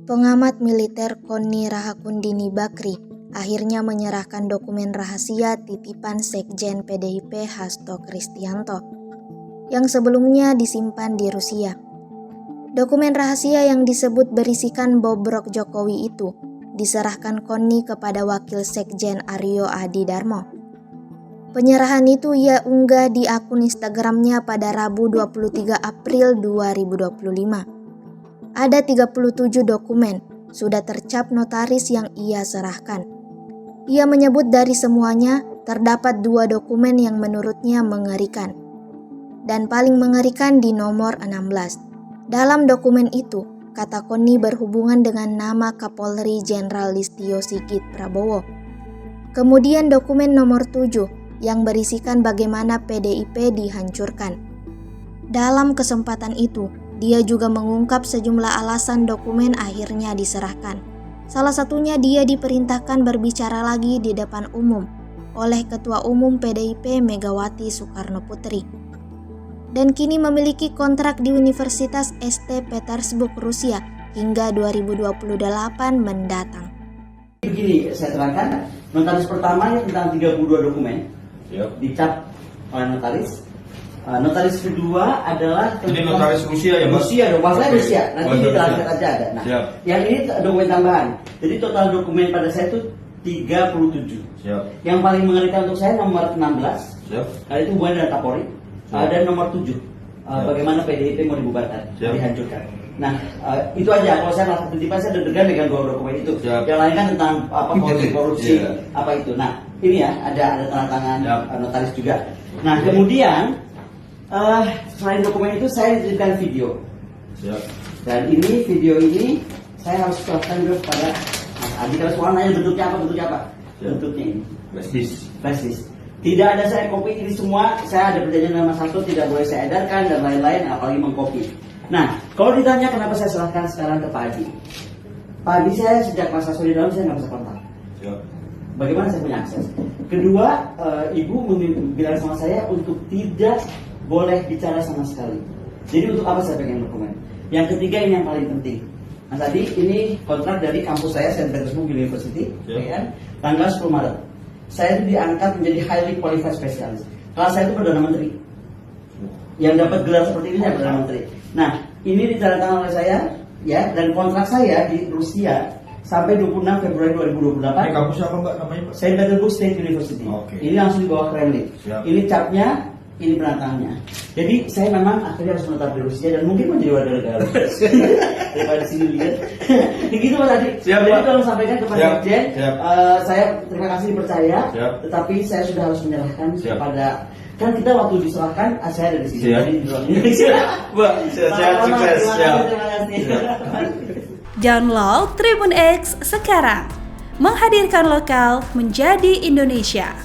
Pengamat militer Konni Rahakundini Bakri akhirnya menyerahkan dokumen rahasia titipan Sekjen PDIP Hasto Kristianto yang sebelumnya disimpan di Rusia. Dokumen rahasia yang disebut berisikan bobrok Jokowi itu diserahkan Konni kepada Wakil Sekjen Aryo Adi Darmo. Penyerahan itu ia unggah di akun Instagramnya pada Rabu 23 April 2025. Ada 37 dokumen sudah tercap notaris yang ia serahkan. Ia menyebut dari semuanya terdapat 2 dokumen yang menurutnya mengerikan. Dan paling mengerikan di nomor 16. Dalam dokumen itu, kata Konni berhubungan dengan nama Kapolri Jenderal Listio Sigit Prabowo. Kemudian dokumen nomor 7 yang berisikan bagaimana PDIP dihancurkan. Dalam kesempatan itu, dia juga mengungkap sejumlah alasan dokumen akhirnya diserahkan. Salah satunya dia diperintahkan berbicara lagi di depan umum oleh Ketua Umum PDIP Megawati Soekarno Putri. Dan kini memiliki kontrak di Universitas St. Petersburg, Rusia hingga 2028 mendatang. Begini, saya terangkan, notaris pertama ini tentang 32 dokumen. Dicap oleh notaris. Notaris kedua adalah ini notaris Rusia ya Mas? Rusia dong, maksudnya Rusia. Nanti diterangkan aja ada. Nah, yang ini dokumen tambahan. Jadi total dokumen pada saya itu 37. Yang paling mengerikan untuk saya nomor 16. Itu hubungan dengan Kapolri. Dan nomor 7. Bagaimana PDIP mau dibubarkan, dihancurkan. Nah, itu aja. Kalau saya merasa titipan, saya deg-degan dengan 2 dokumen itu. Yang lain kan tentang korupsi, apa itu. Nah, ini ya, ada tanda tangan notaris juga. Nah, kemudian selain dokumen itu saya dititipkan video. Dan ini video ini saya harus serahkan juga kepada Mas Adi. Kalau semua nanya bentuknya apa? Bentuknya ini. Flash disk. Tidak ada saya copy ini semua. Saya ada perjanjian dengan Mas Hasto, tidak boleh saya edarkan dan lain-lain, apalagi mengcopy. Nah, kalau ditanya kenapa saya serahkan sekarang ke Pak Adi. Pak Adi saya sejak Mas Hasto di dalam saya nggak bisa kontak. Bagaimana saya punya akses? Kedua, Ibu bilang sama saya untuk tidak boleh bicara sama sekali. Jadi untuk apa saya pengen dokumen? Yang ketiga ini yang paling penting. Mas Adi, ini kontrak dari kampus saya, St. Petersburg University, tanggal 10 Maret. Saya itu diangkat menjadi highly qualified specialist. Kelas saya itu Perdana Menteri. Yang dapat gelar seperti ini ya Perdana Menteri. Nah, ini ditandatangani oleh saya, ya, dan kontrak saya di Rusia sampai 26 Februari 2028. Ini kampus apa Mbak namanya Pak? St. Petersburg State University. Ini langsung di bawah Kremlin. Ini capnya, ini penantangannya. Jadi saya memang akhirnya harus menetap di Rusia dan mungkin menjadi warga negara daripada sini lihat. Begitu Mas Adi. Jadi tolong sampaikan kepada Sekjen. Saya terima kasih dipercaya. Tetapi saya sudah harus menyerahkan kepada. Kan kita waktu diserahkan, saya ada di sini. Mbak, sehat sukses. Terima kasih. Download Tribun X sekarang, menghadirkan lokal menjadi Indonesia.